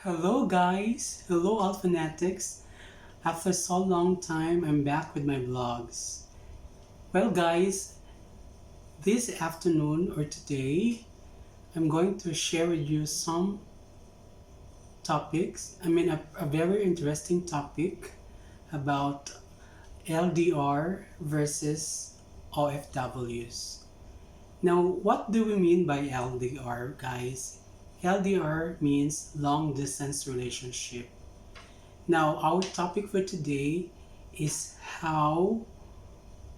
Hello guys, hello all fanatics. After so long time, I'm back with my vlogs. Well guys, this afternoon or today, I'm going to share with you some topics. A very interesting topic about LDR versus OFWs. Now, what do we mean by LDR, guys? LDR means long distance relationship. Now, our topic for today is how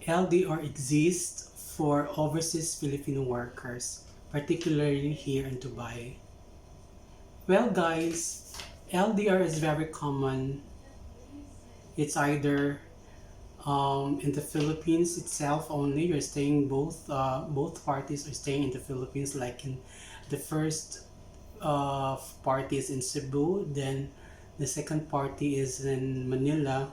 LDR exists for overseas Filipino workers, particularly here in Dubai. Well, guys, LDR is very common. It's either in the Philippines itself only. You're staying both parties are staying in the Philippines. Like in the first party is in Cebu, then the second party is in Manila,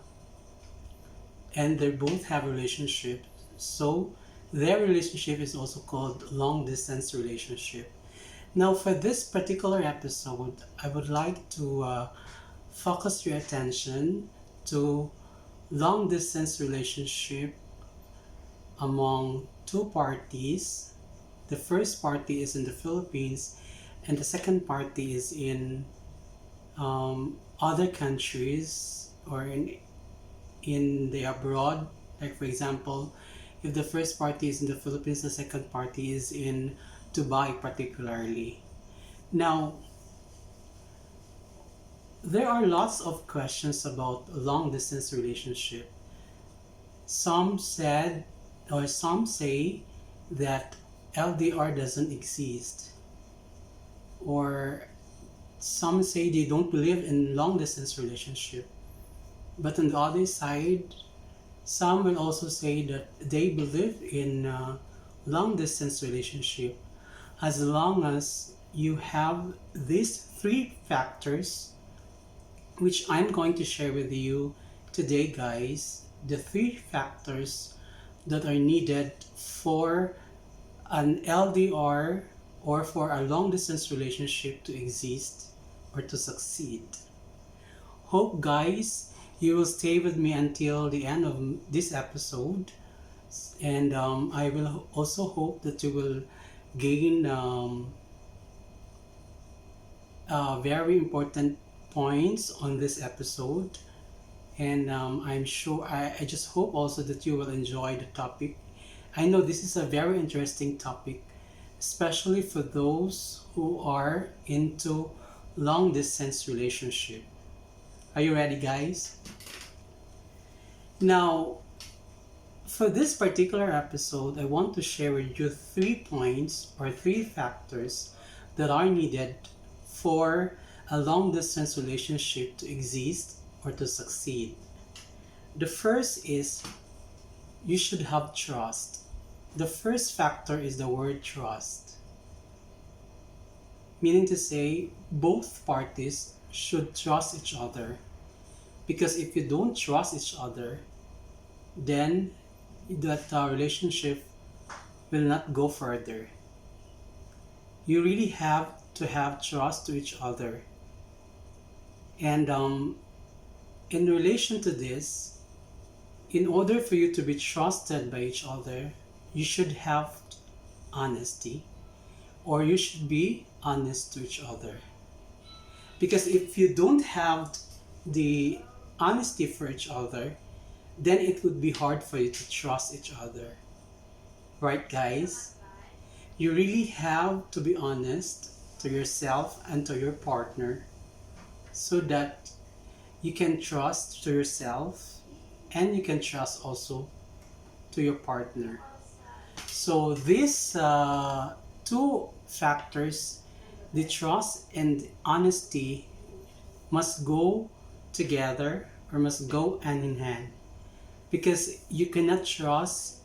and they both have a relationship. So their relationship is also called long distance relationship. Now for this particular episode, I would like to focus your attention to long distance relationship among two parties. The first party is in the Philippines, and the second party is in other countries or in the abroad. Like for example, if the first party is in the Philippines, the second party is in Dubai particularly. Now, there are lots of questions about long distance relationship. Some said or some say that LDR doesn't exist, or some say they don't believe in long distance relationship. But on the other side, some will also say that they believe in long distance relationship as long as you have these three factors, which I'm going to share with you today, guys. The three factors that are needed for an LDR or for a long distance relationship to exist or to succeed. Hope, guys, you will stay with me until the end of this episode, and I will also hope that you will gain very important points on this episode, and I'm sure I just hope also that you will enjoy the topic. I know this is a very interesting topic, especially for those who are into long distance relationship. Are you ready, guys? Now, for this particular episode, I want to share with you 3 points or 3 factors that are needed for a long distance relationship to exist or to succeed. The first is you should have trust. The first factor is the word trust, meaning to say both parties should trust each other. Because if you don't trust each other, then that relationship will not go further. You really have to have trust to each other. And in relation to this, in order for you to be trusted by each other, you should have honesty, or you should be honest to each other. Because if you don't have the honesty for each other, then it would be hard for you to trust each other. Right, guys? You really have to be honest to yourself and to your partner so that you can trust to yourself and you can trust also to your partner. So these two factors, the trust and honesty, must go together or must go hand in hand, because you cannot trust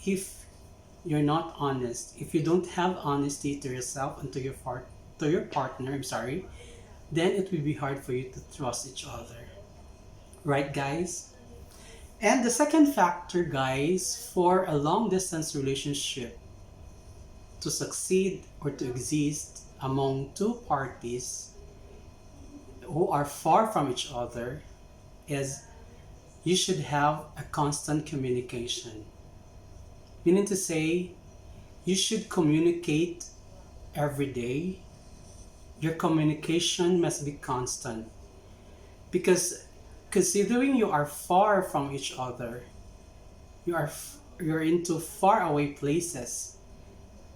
if you're not honest. If you don't have honesty to yourself and to your partner, then it will be hard for you to trust each other. Right, guys? And the second factor, guys, for a long distance relationship to succeed or to exist among two parties who are far from each other is you should have a constant communication. Meaning to say, you should communicate every day. Your communication must be constant because considering you are far from each other, you're into far away places,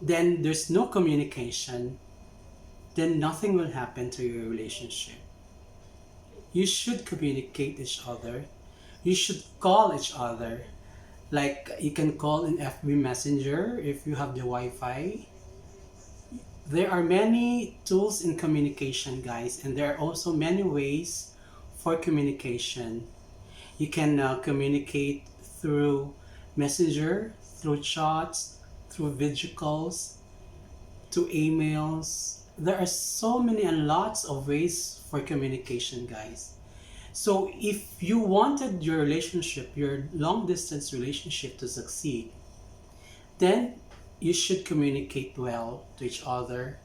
then there's no communication, then nothing will happen to your relationship. You should communicate each other. You should call each other. Like you can call in FB Messenger if you have the Wi-Fi. There are many tools in communication, guys, and there are also many ways for communication. You can communicate through Messenger, through chats, through video calls, to emails. There are so many and lots of ways for communication, guys. So if you wanted your relationship, your long distance relationship to succeed, then you should communicate well to each other.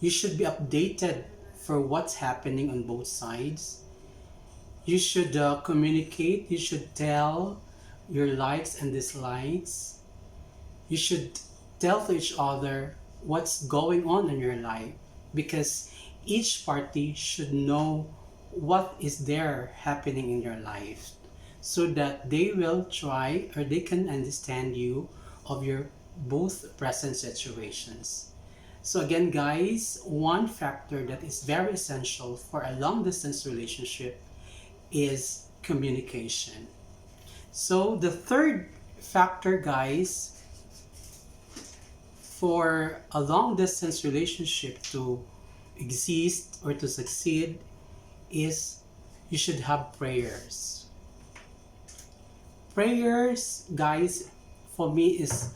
You should be updated for what's happening on both sides. You should communicate. You should tell your likes and dislikes. You should tell to each other what's going on in your life because each party should know what is there happening in your life so that they will try or they can understand you of your both present situations. So again, guys, one factor that is very essential for a long distance relationship is communication. So the third factor, guys, for a long distance relationship to exist or to succeed is you should have prayers. Prayers, guys, for me is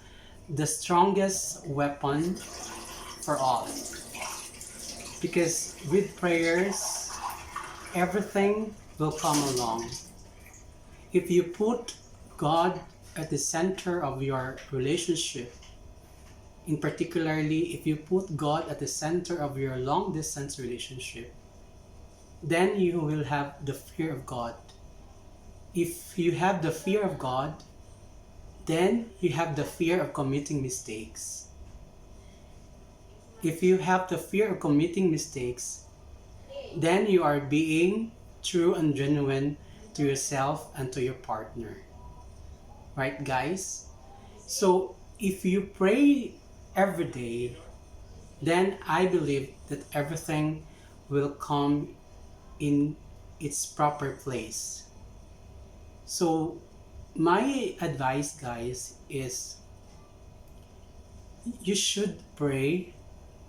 the strongest weapon for all. Because with prayers, everything will come along. If you put God at the center of your relationship, in particularly if you put God at the center of your long distance relationship, then you will have the fear of God. If you have the fear of God, then you have the fear of committing mistakes. If you have the fear of committing mistakes, then you are being true and genuine to yourself and to your partner. Right, guys? So if you pray every day, then I believe that everything will come in its proper place. So my advice, guys, is you should pray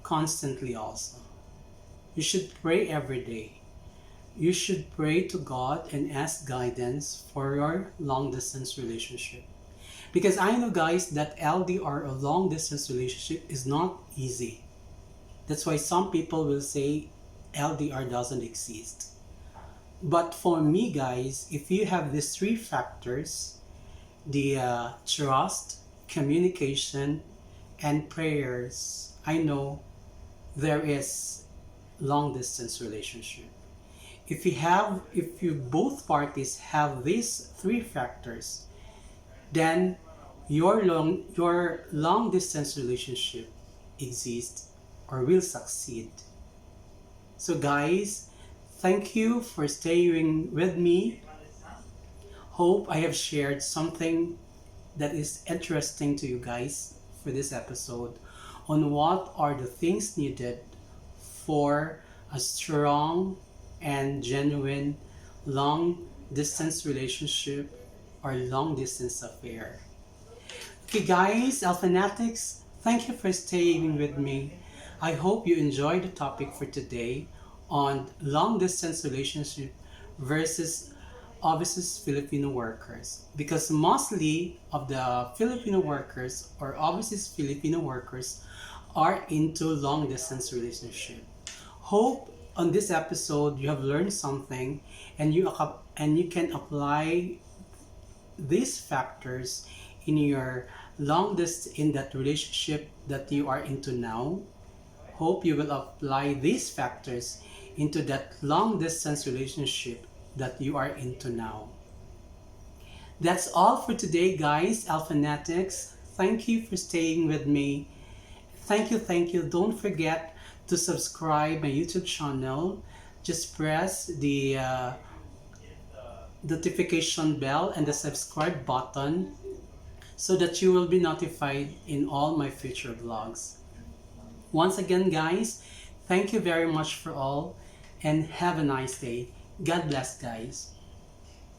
constantly also. You should pray every day. You should pray to God and ask guidance for your long distance relationship. Because I know, guys, that LDR or long distance relationship is not easy. That's why some people will say LDR doesn't exist. But for me, guys, if you have these three factors, the trust, communication, and prayers, I know there is long distance relationship. If you both parties have these three factors, then your long distance relationship exists or will succeed. So guys, thank you for staying with me. Hope I have shared something that is interesting to you guys for this episode on what are the things needed for a strong and genuine long distance relationship or long distance affair. Okay guys, Alphanatics, thank you for staying with me. I hope you enjoyed the topic for today on long distance relationship versus overseas Filipino workers, because mostly of the Filipino workers or overseas Filipino workers are into long distance relationship. Hope on this episode you have learned something and you can apply these factors in your in that relationship that you are into now. Hope you will apply these factors into that long distance relationship that you are into now. That's all for today, guys. Alphanetics, thank you for staying with me. Thank you, thank you. Don't forget to subscribe my YouTube channel. Just press the notification bell and the subscribe button so that you will be notified in all my future vlogs. Once again, guys, thank you very much for all and have a nice day. God bless, guys.